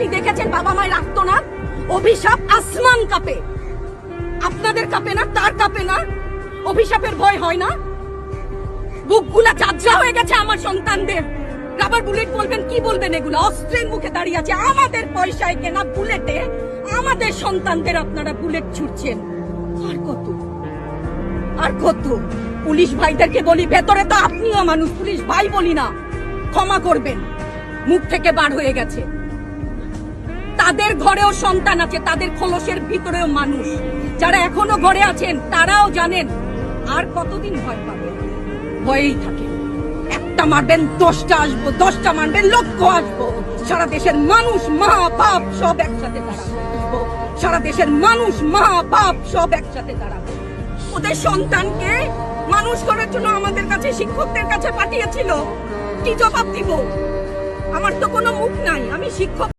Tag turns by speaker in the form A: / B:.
A: আপনি দেখেছেন বাবা মায় রাখতো না? অভিশাপ আসমান কাঁপে, আপনাদের কাঁপে না? তার কাঁপে না? অভিশাপের ভয় হয় না? বুকগুলা ঝাঁঝরা হয়ে গেছে আমার সন্তানদের। রাবার বুলেট বলবেন, কি বলবেন? এগুলো অস্ত্রের মুখে দাঁড়িয়ে আছে, আমাদের পয়সায় কেনা বুলেটে আমাদের সন্তানদের আপনারা বুলেট ছুটছেন। আর কত, আর কত? পুলিশ ভাইদেরকে বলি, ভেতরে তো আপনিও মানুষ, পুলিশ ভাই বলি না, ক্ষমা করবেন, মুখ থেকে বার হয়ে গেছে। তাদের ঘরেও সন্তান আছে, তাদের খোলসের ভিতরেও মানুষ। যারা এখনো ঘরে আছেন তারাও জানেন আর কতদিন ভয় পাবেন। ভয়েই থাকে, একটা মারবেন 10টা আসবো, 10টা মারবেন লক্ষ আসবো। সারা দেশের মানুষ, মা বাপ সব একসাথে দাঁড়াবো। সারা দেশের মানুষ, মা বাপ সব একসাথে দাঁড়াবো। ওদের সন্তানকে মানুষ করার জন্য আমাদের কাছে, শিক্ষকদের কাছে পাঠিয়েছিল। কি জবাব দিব? আমার তো কোনো মুখ নাই, আমি শিক্ষক।